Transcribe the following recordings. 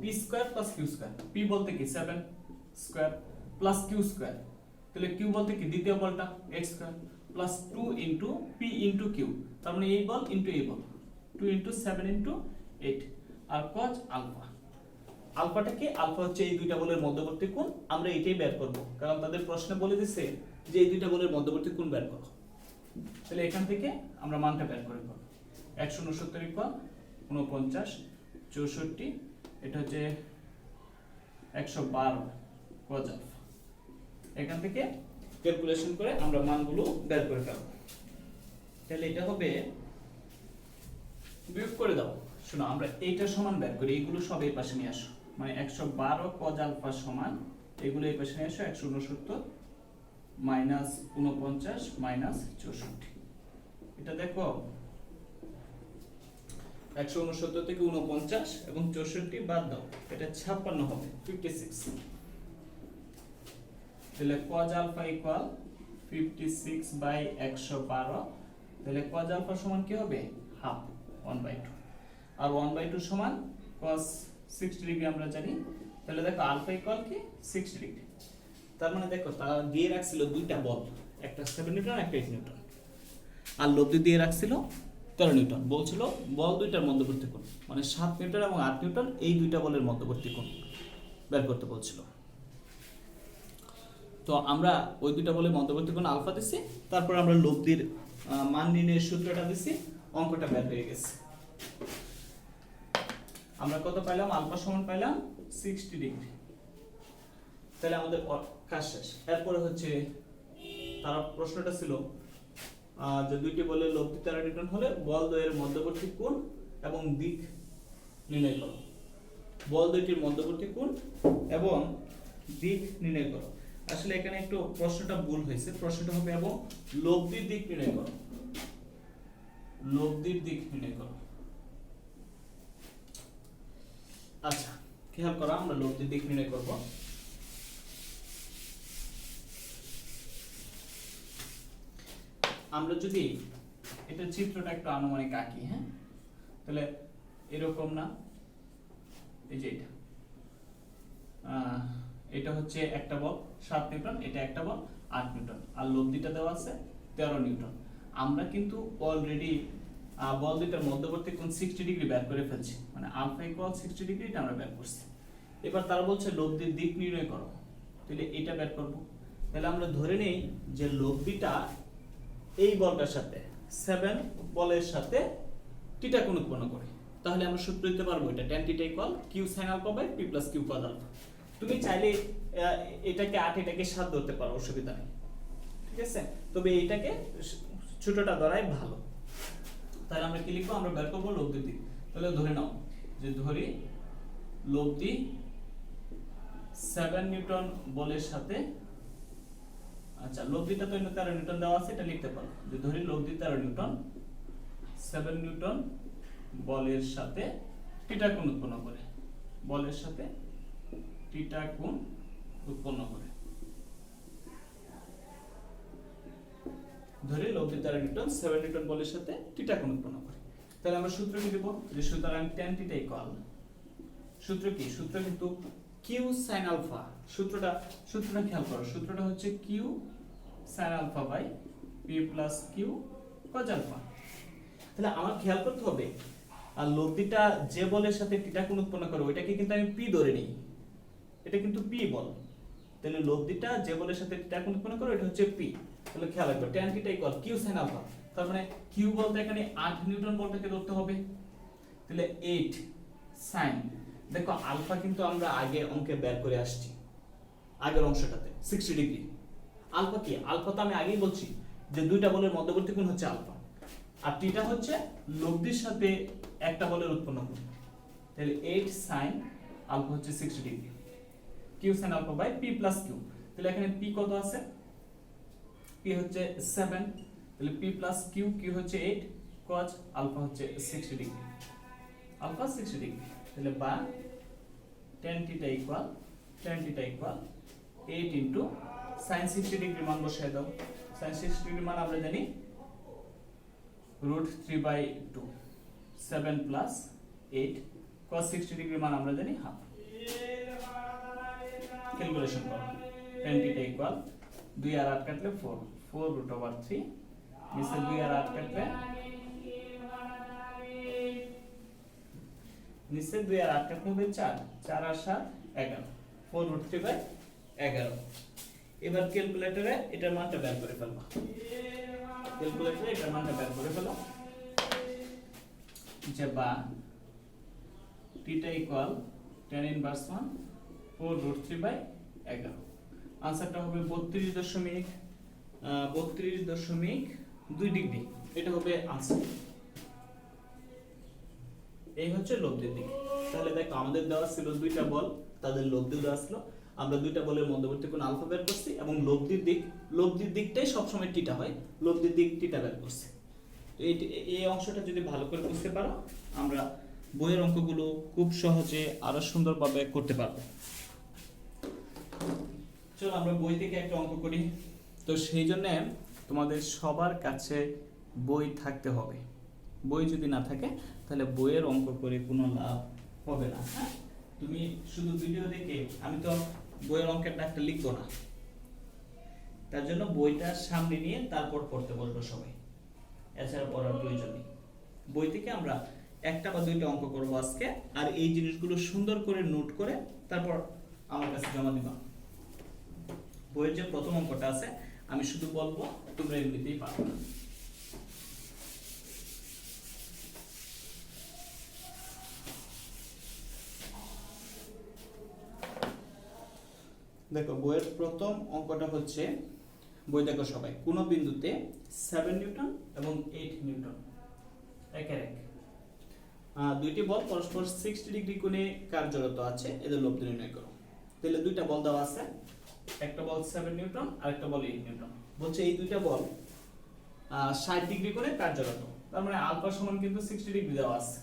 P square plus Q square, P বলতে কি 7 square plus Q square, তাহলে Q বলতে কি দ্বিতীয় বলটা 8 square plus 2 into P into Q, তার মানে এই বল ইনটু এই বল 2 ইনটু 7 ইনটু 8 আর cos আলফা। আলফাটা কি? আলফা হচ্ছে এই দুইটা বলের মধ্যবর্তী কোণ, আমরা এটাই বের করব কারণ তাদের প্রশ্নে বলে দিয়েছে যে এই দুইটা বলের মধ্যবর্তী কোণ বের করো। তাহলে এখান থেকে আমরা মানটা বের করে করব 169 ইকুয়াল 49 64, এটা হচ্ছে 112 cos আলফা। এখান থেকে ক্যালকুলেশন করে আমরা মানগুলো বের করে ফেলব। তাহলে এটা হবে, বিয়োগ করে দাও, শোনো আমরা এইটা সমান বের করি, এইগুলো সব এই পাশে নিয়ে আসো, মানে 112 cos আলফা সমান এগুলো এই পাশে নিয়ে আসো 169 মাইনাস 49 মাইনাস 64। এটা দেখো 169 থেকে 49 এবং 64 বাদ দাও, এটা 56 হবে 56। তাহলে cos আলফা ইকুয়াল 56 বাই 112, তাহলে cos আলফা সমান কি হবে হাফ 1/2 আর 1/2 সমান cos 60 ডিগ্রি আমরা জানি। তাহলে দেখো আলফা ইকুয়াল কি 60 ডিগ্রি, তার মানে দেখো তা দিয়ে রাখছিল দুইটা বল, একটা 7 নিউটন একটা 8 নিউটন, আর লব্ধি দিয়ে রাখছিল 13 নিউটন, বলছিল বল দুইটার মধ্যবর্তী কোণ মানে 7 নিউটন এবং 8 নিউটন এই দুইটা বলের মধ্যবর্তী কোণ বের করতে বলছিল। তো আমরা ওই দুইটা বলের মধ্যবর্তী কোণ আলফা দিছি, তারপর আমরা লব্ধির মান নির্ণয়ের সূত্রটা দিছি, অঙ্কটা বের হয়ে গেছে। আমরা কত পাইলাম? আলফা সমান পাইলাম 60 ডিগ্রি। তাহলে আমাদের কাজ শেষ। এরপরে হচ্ছে তার প্রশ্নটা ছিল যে দুইটি বলের লব্ধি 13 নিউটন হলে বল দ্বয়ের মধ্যবর্তী কোণ এবং দিক নির্ণয় করো। বল দুইটির মধ্যবর্তী কোণ এবং দিক নির্ণয় করো। আসলে এখানে একটু প্রশ্নটা ভুল হয়েছে, প্রশ্নটা হবে এবং লব্ধির দিক নির্ণয় করো, লব্ধির দিক নির্ণয় করো। আচ্ছা খেয়াল করো, আমরা লব্ধির দিক নির্ণয় করব। আমরা যদি এটা চিত্রটা একটু আনুমানিক আঁকি, হ্যাঁ, তাহলে এরকম না, এই যে এটা হচ্ছে একটা বল 7 নিউটন, এটা একটা বল 8 নিউটন, আর লব্ধিটা দেওয়া আছে 13 নিউটন। আমরা কিন্তু অলরেডি বল দুইটার মধ্যবর্তী কোণ 60 ডিগ্রি বের করে ফেলছি, মানে আলফা ইকুয়াল 60 ডিগ্রি এটা আমরা বের করছি। এবার তারা বলছে লব্ধির দিক নির্ণয় করো, তাহলে এটা বের করব। তাহলে আমরা ধরে নেই যে লব্ধিটা এই বলটার সাথে 7 বলের সাথে থিটা কোণ উৎপন্ন করে, তাহলে আমরা সূত্র দিতে পারবো এটা tan theta equal q sin alpha by p plus q cos alpha. তুমি চাইলে এটাকে 8 এটাকে 7 ধরতে পারো, অসুবিধা নেই, ঠিক আছে, তবে এটাকে ছোটটা ধরাই ভালো। তাহলে আমরা কি লিখবো? আমরা বের করব লব্ধির দিক। তাহলে ধরে নাও যে ধরি লব্ধি 7 নিউটন বলের সাথে, আচ্ছা লব্ধিটা তো 13 নিউটন দেওয়া আছে, এটা লিখতে পারো যে ধরি লব্ধি 13 নিউটন 7 নিউটন বলের সাথে থিটা কোণ উৎপন্ন করে, বলের সাথে থিটা কোণ উৎপন্ন করে। ধরি লব্ধি 13 নিউটন 7 নিউটন বলের সাথে থিটা কোণ উৎপন্ন করে। তাহলে আমরা সূত্র কি দেব? যে সুতরাং tan থিটা ইকুয়াল, সূত্র কি? সূত্র কিন্তু q sin আলফা, সূত্রটা খেয়াল করো, সূত্রটা হচ্ছে q sin alpha by p plus q cos alpha. তাহলে আমার খেয়াল করতে হবে আর লব্ধিটা যে বলের সাথে থিটা কোণ উৎপন্ন করে ওইটাকে কিন্তু আমি p ধরে নিই, এটা কিন্তু p বল। তাহলে লব্ধিটা যে বলের সাথে থিটা কোণ উৎপন্ন করে এটা হচ্ছে p। তাহলে খেয়াল রাখবে tan theta equal q sin alpha, তার মানে q বলতে এখানে 8 নিউটন বলটাকে ধরতে হবে। তাহলে 8 sin, দেখো আলফা কিন্তু আমরা আগে অঙ্কে বের করে আসছি, আগের অংশটাতে 60 ডিগ্রি। আলফা কি? আলফা তো আমি আগেই বলছি যে দুইটা বলের মধ্যবর্তী কোণ হচ্ছে আলফা, আর থিটা হচ্ছে লব্ধির সাথে একটা বলের উৎপন্ন কোণ। তাহলে 8 sin আলফা হচ্ছে 60 degree, q sin alpha by p plus q। তাহলে এখানে p কত আছে? p হচ্ছে 7, তাহলে p প্লাস q, q হচ্ছে 8, cos আলফা হচ্ছে 60 ডিগ্রি, আলফা 60 ডিগ্রি। তাহলে বা tan theta equal 8 into sin 60 degree মান বসায় দাও। sin 60 ডিগ্রি মান আমরা জানি √3/2, 7 প্লাস 8, cos 60 ডিগ্রি মান আমরা জানি হাফ। ক্যালকুলেশন করো tan থিটা ইকুয়াল 2 আর 8 কাটলে 4 4√3 নিচে 2 আর 8 কাটলে নিচে 2 আর 8 কাটলে হবে 4 4 আর 7 11 4√3/11 এবার ক্যালকুলেটরে এটার মানটা বের করে ফেলবা ক্যালকুলেটরে এটার মানটা বের করে ফেলো যে বা থিটা ইকুয়াল tan ইনভার্স 1 4√3/11 आंसरটা হবে 32.2 ডিগ্রি এটা হবে आंसर এই হচ্ছে লব্ধির দিক তাহলে দেখো আমাদের দেওয়া ছিল দুইটা বল তাদের লব্ধি দেওয়া ছিল আমরা দুইটা বলের মধ্যবর্তী কোণ আলফা বের করছি এবং লব্ধির দিকটাই সব সময় থিটা হয় লব্ধির দিক থিটা বের করছি তো এই অংশটা যদি ভালো করে বুঝতে পারো আমরা বইয়ের অঙ্কগুলো খুব সহজে আরো সুন্দরভাবে করতে পারবো চলো আমরা বই থেকে একটা অঙ্ক করি তো সেই জন্য তোমাদের সবার কাছে বই থাকতে হবে বই যদি না থাকে তাহলে বইয়ের অঙ্ক করে কোনো লাভ হবে না হ্যাঁ তুমি শুধু ভিডিও দেখে আমি তো বইয়ের অঙ্কের একটা লিখবো না তার জন্য বইটা সামনে নিয়ে তারপর পড়তে বসবো সবাই এছাড়া পড়ার প্রয়োজন নেই বই থেকে আমরা একটা বা দুইটা অঙ্ক করবো আজকে আর এই জিনিসগুলো সুন্দর করে নোট করে তারপর আমার কাছে জমা দিবা বইয়ের যে প্রথম অঙ্কটা আছে আমি শুধু বলবো তোমরা এমনিতেই পারবে দেখো বইয়ের প্রথম অঙ্কটা হচ্ছে বই দেখো সবাই কোন বিন্দুতে 7 নিউটন এবং 8 নিউটন একের এক দুইটি বল পরস্পর 60 ডিগ্রি কোণে কার্যরত আছে এদের লব্ধি নির্ণয় করো তাহলে দুইটা বল দেওয়া আছে একটা বল 7 নিউটন আর একটা বল 8 নিউটন বলছে এই দুইটা বল 60 ডিগ্রি কোণে কার্যরত তার মানে আলফা সমান কিন্তু 60 ডিগ্রি দেওয়া আছে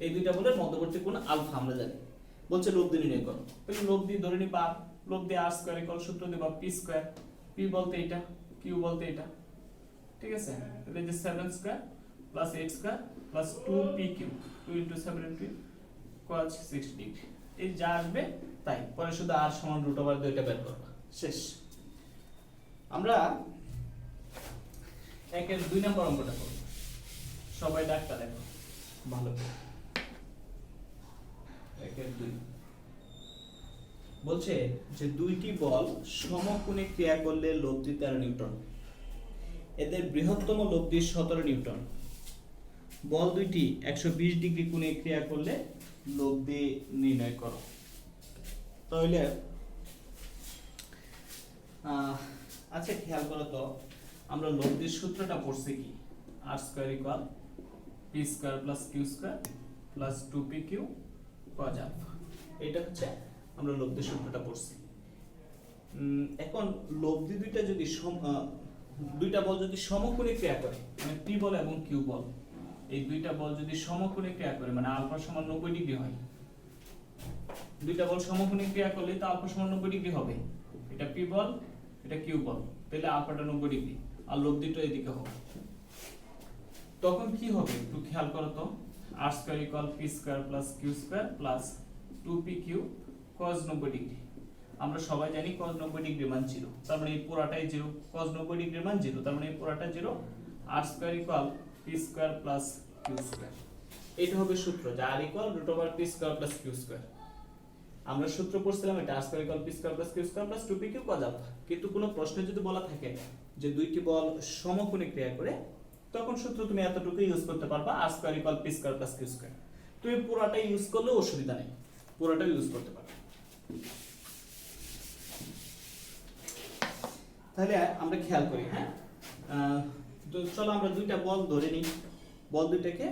এই দুইটা বলের মধ্যবর্তী কোণ আলফা আমরা জানি বলছে লব্ধি নির্ণয় করো তাহলে লব্ধি ধরে নি পার লব্ধি r স্কয়ার ইকুয়াল সূত্র দেবা p স্কয়ার p বলতে এটা q বলতে এটা ঠিক আছে তাহলে যে 7 square plus 8 square plus 2pq 2 * 7 * cos 60 degree এই যা আসবে তাই পরে শুধু r সমান √2 এটা বের করব শেষ আমরা একের 2 নম্বর অঙ্কটা করব সবাই ডাকটা দেখো ভালো করে একের 2 বলছে যে দুইটি বল সমকোণে ক্রিয়া করলে লব্ধি 13 নিউটন এদের বৃহত্তম লব্ধি 17 নিউটন বল দুইটি 120 ডিগ্রি কোণে ক্রিয়া করলে লব্ধি নির্ণয় করো তাহলে আচ্ছা খেয়াল করো তো আমরা লব্ধির সূত্রটা পড়ছি কি r square equal p square plus q square plus 2pq cos alpha এটা হচ্ছে আমরা লব্ধির সূত্রটা পড়ছি এখন লব্ধি দুইটা যদি দুইটা বল যদি সমকোণে ক্রিয়া করে মানে p বল এবং q বল এই দুইটা বল যদি সমকোণে ক্রিয়া করে মানে আলফা সমান 90 ডিগ্রি হয় দুইটা বল সমকোণে ক্রিয়া করলে তো আলফা সমান 90 ডিগ্রি হবে এটা p বল এটা q বল তাহলে আলফাটা 90 ডিগ্রি আর লব্ধিটা এদিকে হবে তখন কি হবে একটু খেয়াল করো তো r square equal p square plus q square plus 2pq cos 90 degree আমরা সবাই জানি cos 90 ডিগ্রি মান 0 তার মানে এই পুরাটাই 0 cos 90 ডিগ্রি মান 0 তার মানে এই পুরাটা 0 r square equal p square plus q square এটা হবে সূত্র যা r equal √p square plus q square আমরা সূত্র পড়ছিলাম এটা r square equal p square plus q square plus 2pq cos alpha কিন্তু কোনো প্রশ্নে যদি বলা থাকে যে দুইটি বল সমকোণে ক্রিয়া করে তখন সূত্র তুমি এতটুকু ইউজ করতে পারবা r square equal p square plus q square তুমি পুরাটা ইউজ করলে অসুবিধা নেই পুরাটা ইউজ করতে পারবে তাহলে আমরা খেয়াল করি হ্যাঁ তো চলো আমরা দুইটা বল ধরে নিই বল দুইটাকে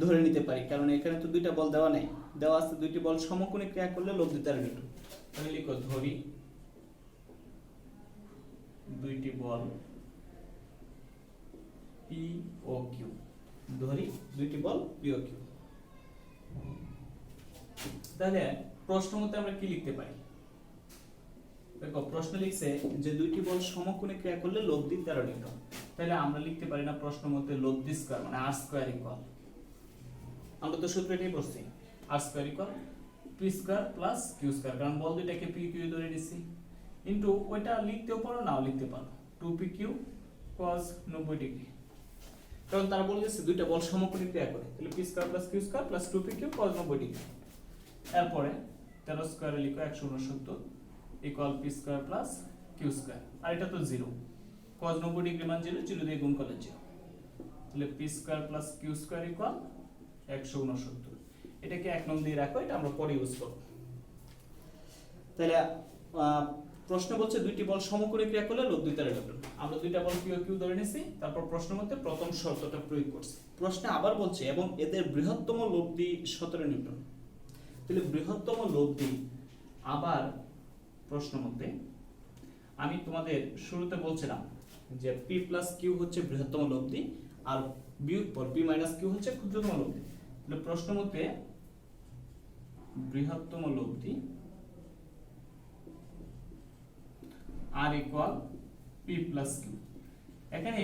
ধরে নিতে পারি কারণ এখানে তো দুইটা বল দেওয়া নাই দেওয়া আছে দুইটি বল সমকোণে ক্রিয়া করলে লব্ধি 13 নিউটন তাহলে লিখো ধরি দুইটি বল p ও q ধরি দুইটি বল p ও q তাহলে প্রশ্ন মতে আমরা কি লিখতে পারি দেখো প্রশ্ন লিখছে যে দুইটি বল সমকোণে ক্রিয়া করলে লব্ধি 13 নিউটন তাহলে আমরা লিখতে পারি না প্রশ্ন মতে লব্ধি স্কয়ার মানে r স্কয়ার ইকুয়াল আমরা তো সূত্র এটাই পড়ছি r square equal p P square plus Q square, কারণ বল দুইটাকে পি কিউ ধরে নিছি, ইনটু ওইটা লিখতেও পারো নাও লিখতে পারো 2p কিউ cos 90 ডিগ্রি, কারণ তারা বলেছে দুইটা বল সমকোণী ক্রিয়া করে, তাহলে P square plus Q square plus 2p Q cos 90 degree. এরপরে 13 স্কয়ারে লিখো 169 equal p square plus Q square, আর এটা তো 0, cos 90 ডিগ্রি মান 0, 0 দিয়ে গুণ করলে 0, তাহলে P square plus Q square equal 169। এটাকে 1 নং দিয়ে রাখো, এটা আমরা পরে ইউজ করব। তাহলে প্রশ্ন বলছে দুইটি বল সমকোণী ক্রিয়া করলে লোভ দুই তারা ইলেকট্রন, আমরা দুইটা বল কিউ কিউ ধরে নিছি, তারপর প্রশ্নের মধ্যে প্রথম শর্তটা প্রয়োগ করছি। প্রশ্নে আবার বলছে এবং এদের বৃহত্তম লব্ধি 17 নিউটন, তাহলে বৃহত্তম লব্ধি আবার প্রশ্ন মধ্যে আমি তোমাদের শুরুতে বলছিলাম যে পি প্লাস কিউ হচ্ছে বৃহত্তম লব্ধি আর বিয়োগফল পি মাইনাস কিউ হচ্ছে ক্ষুদ্রতম লব্ধি, তাহলে প্রশ্ন মধ্যে বৃহত্তম লব্ধি R equal P plus Q. এখানে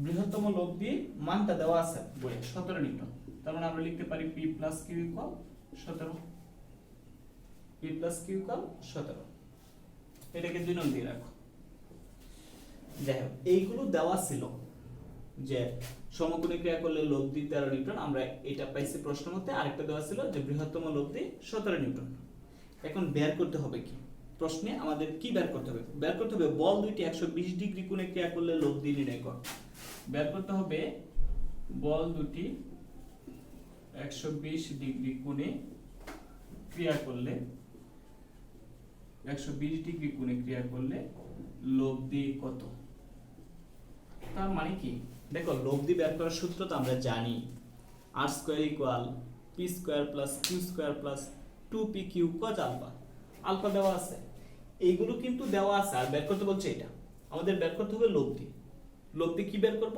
বৃহত্তম লব্ধি মানটা দেওয়া আছে বইয়ে 17 নিউটন, তার মানে আমরা লিখতে পারি P plus Q equal 17, P plus Q equal 17, এটাকে 2 নং দিয়ে রাখো। যাই হোক, এইগুলো দেওয়া ছিল যে সমকোণী ক্রিয়া করলে লব্ধি 13 নিউটন, আমরা এটা পাইছি প্রশ্ন মতে। আরেকটা দেওয়া ছিল যে বৃহত্তম লব্ধি 17 নিউটন। এখন বের করতে হবে কি, প্রশ্নে আমাদের কি বের করতে হবে? বের করতে হবে বল দুইটি 120 ডিগ্রি কোণে ক্রিয়া করলে লব্ধি নির্ণয় কর। বের করতে হবে বল দুটি 120 ডিগ্রি কোণে ক্রিয়া করলে 120 ডিগ্রি কোণে ক্রিয়া করলে লব্ধি কত। তার মানে কি দেখো, লব্ধি বের করার সূত্র তো আমরা জানি, r square equal p square plus q square plus 2p Q cos alpha. Alpha দেওয়া আছে, এইগুলো কিন্তু দেওয়া আছে, আর বের করতে বলছে এটা আমাদের বের করতে হবে লব্ধি। লব্ধি কি বের করব?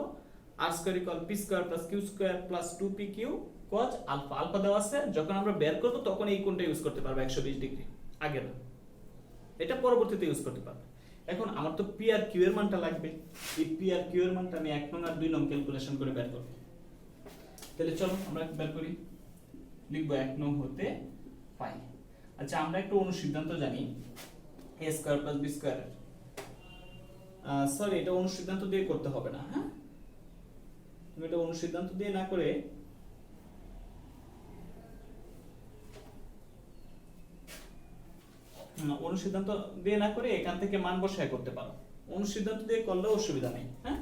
r square equal p square plus q square plus 2p Q cos alpha. Alpha দেওয়া আছে, যখন আমরা বের করব তখন এই কোণটা ইউজ করতে পারবো 120 ডিগ্রি, আগে না, এটা পরবর্তীতে ইউজ করতে পারবো। এখন আমার তো পি আর কিউ এর মানটা লাগবে, এই পি আর কিউ এর মানটা আমি 1 নং আর 2 নং ক্যালকুলেশন করে বের করব। তাহলে চলো আমরা বের করি, লিখব 1 নং হতে পাই। আচ্ছা, আমরা একটু অনুসিদ্ধান্ত জানি a square plus b square, sorry এটা অনুসিদ্ধান্ত দিয়ে করতে হবে না, হ্যাঁ তুমি এটা অনুসিদ্ধান্ত দিয়ে না করে অনুসিদ্ধান্ত দিয়ে না করে এখান থেকে মান বসায় করতে পারো, অনুসিদ্ধান্ত দিয়ে করলে অসুবিধা নেই। হ্যাঁ,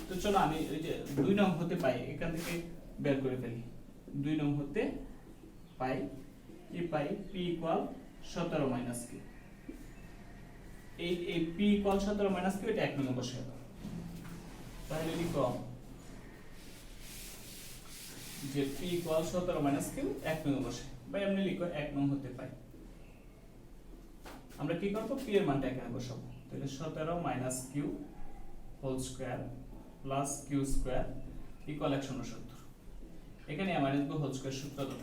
তো চলো আমি ওই যে 2 নং হতে পাই এখান থেকে বের করে ফেলি। 2 নং হতে পাই কি পাই, p ইকুয়াল 17 মাইনাস q। এই p ইকুয়াল 17 মাইনাস q, এটা 1 নং বসায় দাও। তাহলে লিখো যে p ইকুয়াল 17 মাইনাস q 1 নং বসায়, বা এমনি লিখো 1 নং হতে পাই। আমরা কি করব, p এর মানটা এখানে বসাবো, তাহলে 17 minus q whole square plus q square equal 169। এখানে মাইনাস হোল স্কয়ার সূত্র দাও,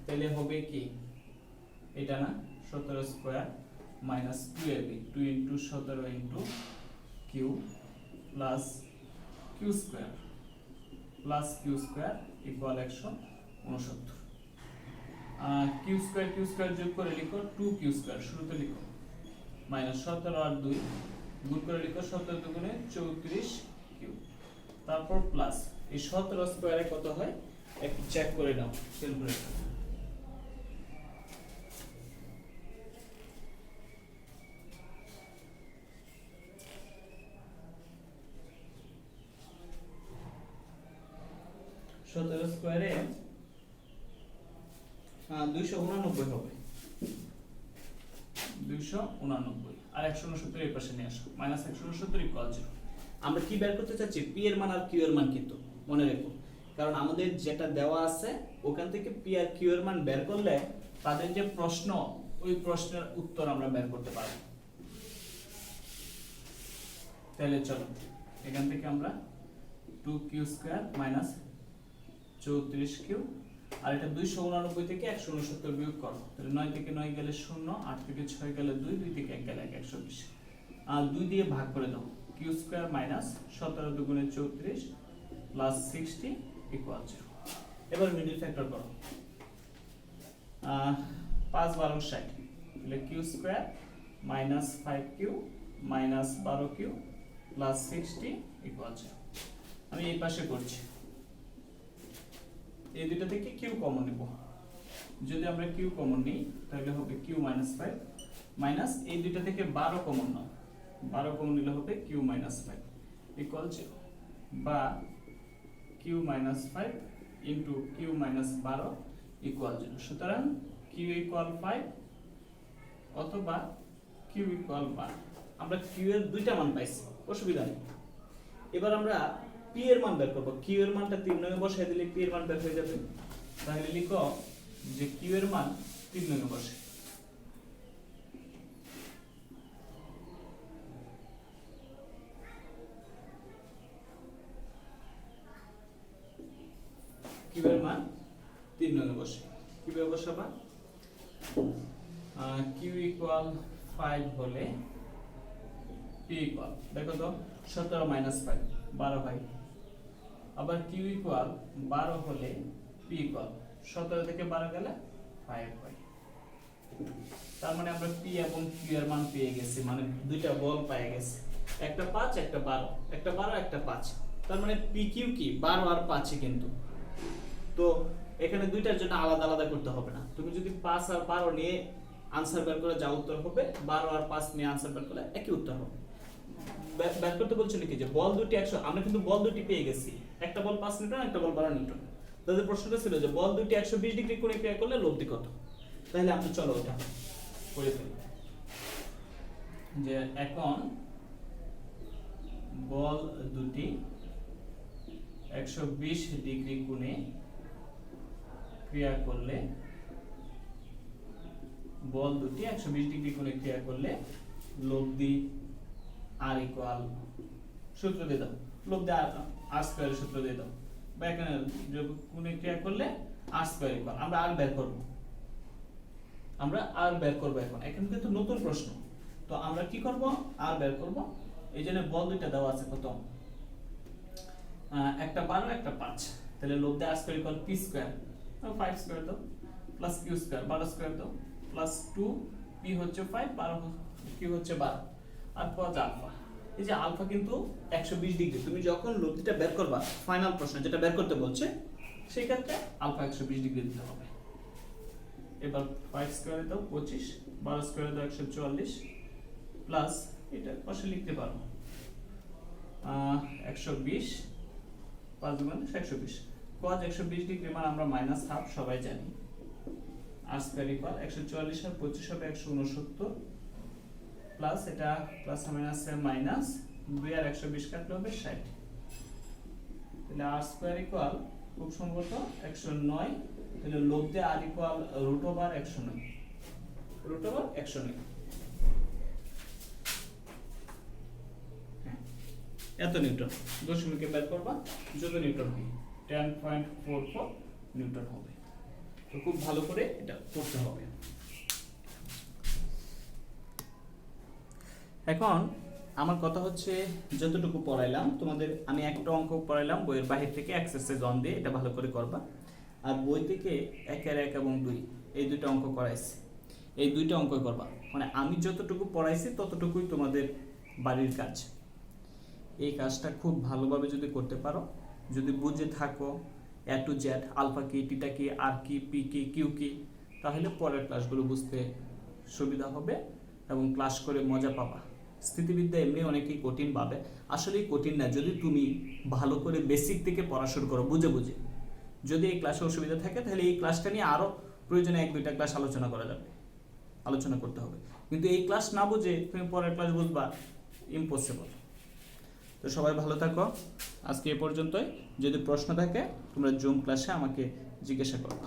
তাহলে হবে কি এটা না, 17 square minus 2ab 2 into 17 into q plus q square equal 169। q square যোগ করে লিখো 2q স্কয়ার, শুরুতে লিখো মাইনাস 17 আর 2 গুণ করে লিখো 17 দুগুণে 34 q, তারপর প্লাস এই 17 স্কয়ারে কত হয় একটু চেক করে নাও ক্যালকুলেটর। স্কয়ারে 289 হবে, 289 আর 169 এর পাশে নিয়ে আসো, মাইনাস 169 ইকুয়াল 0। আমরা কি বের করতে চাচ্ছি, p এর মান আর q এর মান, কিন্তু মনে রেখো কারণ আমাদের যেটা দেওয়া আছে ওখান থেকে p আর q এর মান বের করলে তাদের যে প্রশ্ন, ওই প্রশ্নের উত্তর আমরা বের করতে পারব। তাহলে চলো এখান থেকে আমরা 2q স্কয়ার মাইনাস 34q, আর এটা 289 থেকে 169 বিয়োগ করো, তাহলে 9 থেকে 9 গেলে 0, 8 থেকে 6 গেলে 2, 2 থেকে 1 গেলে 120, আর 2 দিয়ে ভাগ করে দাও, q স্কয়ার মাইনাস 17 দুগুণে 34 প্লাস 60 ইকুয়াল 0। এবার মিডল ফ্যাক্টর করো, 5 12 60 তাহলে Q square minus 5q minus 12q plus 60 equal 0। আমি এই পাশে করছি, এই দুটো থেকে কিউ কমন নেব। যদি আমরা কিউ কমন নিই তাহলে হবে কিউ মাইনাস 5 মাইনাস এই দুটো থেকে 12 কমন নাও, 12 কমন নিলে হবে কিউ মাইনাস 5 ইকুয়াল 0, বা Q minus 5 into Q minus 12 equal 0। সুতরাং কিউ ইকুয়াল 5 অথবা কিউ ইকুয়াল 12। আমরা কিউ এর দুইটা মান পাইছি, অসুবিধা নেই। এবার আমরা পি এর মান বের করব। কিউ এর মানটা 3 নং এ বসাই দিলে পি এর মান বের হয়ে যাবে। তাহলে লিখো যে কিউ এর মান 3 নং এ বসে। কিউ এর মান 3 নং এ বসে। কিভাবে বসাবা? কিউ ইকুয়াল 5 হলে পি ইকুয়াল, দেখো তো 17 মাইনাস 5 12 হয়। আবার কিউ ইকুয়াল 12 হলে পি ইকুয়াল 17 থেকে 12 গেলে 5 হয়। তার মানে আমরা পি এবং কিউ এর মান পেয়ে গেছি, মানে দুইটা বল পেয়ে গেছি, একটা 5 একটা 12, একটা 12 একটা 5। তার মানে পি কিউ কি 12 আর 5 কিন্তু। তো এখানে দুইটার জন্য আলাদা আলাদা করতে হবে না। তুমি যদি 5 আর 12 নিয়ে আনসার বের করে যা উত্তর হবে, 12 আর 5 নিয়ে আনসার বের করলে একই উত্তর হবে। বের করতে বলছিল কি যে বল দুটি 100, আমরা কিন্তু বল দুটি পেয়ে গেছি, একটা বল 5 নিউটন একটা বল 12 নিউটন। তাদের প্রশ্নটা ছিল যে বল দুটি 120 ডিগ্রি কোণে ক্রিয়া করলে লব্ধি কত। তাহলে আমরা চলো ওটা করে ফেলি। যে এখন বল দুটি 120 ডিগ্রি কোণে ক্রিয়া করলে, বল দুটি 120 ডিগ্রি কোণে ক্রিয়া করলে লব্ধি আর ইকুয়াল, সূত্র দিয়ে দাও, লব্ধি আর স্কয়ার সূত্র দিয়ে দাও। বা এখানে কোণে ক্রিয়া করলে আর স্কয়ার ইকুয়াল, আমরা আর বের করব, এখন এখানে কিন্তু নতুন প্রশ্ন। তো আমরা কি করব? আর বের করব। এই জন্য বল দুইটা দেওয়া আছে কত, একটা 12 একটা 5। তাহলে লব্ধি R square equal p square, 5 square দাও প্লাস কিউ স্কয়ার 12 স্কয়ার দাও প্লাস 2 পি হচ্ছে 5 12 কিউ হচ্ছে 12 আর cos আলফা। এই যে আলফা কিন্তু 120 ডিগ্রি, তুমি যখন লব্ধিটা বের করবা ফাইনাল প্রশ্ন যেটা বের করতে বলছে সেই ক্ষেত্রে আলফা 120 ডিগ্রি দিতে হবে। এবার 5 স্কয়ারে দাও 25, 12 স্কয়ারে দাও 144 প্লাস এটা পাশে লিখতে পারো 120 5 গুণ 120। cos 120 ডিগ্রি মানে আমরা মাইনাস হাফ সবাই জানি। আর স্কয়ার ইকুয়াল 144 আর 25 হবে 169 প্লাস এটা প্লাস মাইনাস মাইনাস 2 আর 120 কাটলে হবে 60। তাহলে আর স্কয়ার ইকুয়াল খুব সম্ভবত 109। তাহলে লব্ধি R equal root over 109, root over 109। এত নিউটন দশমিকে বের করবা, যত নিউটন হবে 10.44 নিউটন হবে। তো খুব ভালো করে এটা করতে হবে। এখন আমার কথা হচ্ছে যতটুকু পড়াইলাম তোমাদের, আমি একটা অঙ্ক পড়াইলাম বইয়ের বাহির থেকে এক্সারসাইজ অন দিয়ে, এটা ভালো করে করবা। আর বই থেকে 1 এর 1 এবং 2 এই দুটো অঙ্ক করাইছি, এই দুইটা অঙ্ক করবা। মানে আমি যতটুকু পড়াইছি ততটুকুই তোমাদের বাড়ির কাজ। এই কাজটা খুব ভালোভাবে যদি করতে পারো, যদি বুঝে থাকো এ টু জেড, আলফা কি, টিটা কি, আর কি, পি কি, কিউ কি, তাহলে পরের ক্লাসগুলো বুঝতে সুবিধা হবে এবং ক্লাস করে মজা পাবা। স্থিতিবিদ্যা এমনি অনেকেই কঠিন পাবে, আসলেই কঠিন না যদি তুমি ভালো করে বেসিক থেকে পড়া শুরু করো বুঝে বুঝে। যদি এই ক্লাসে অসুবিধা থাকে তাহলে এই ক্লাসটা নিয়ে আরও প্রয়োজনে 1-2টা ক্লাস আলোচনা করা যাবে, আলোচনা করতে হবে। কিন্তু এই ক্লাস না বুঝে তুমি পরের ক্লাস বুঝবা, ইম্পসিবল। তো সবাই ভালো থাকো, আজকে এ পর্যন্তই। যদি প্রশ্ন থাকে তোমরা জুম ক্লাসে আমাকে জিজ্ঞাসা করবা।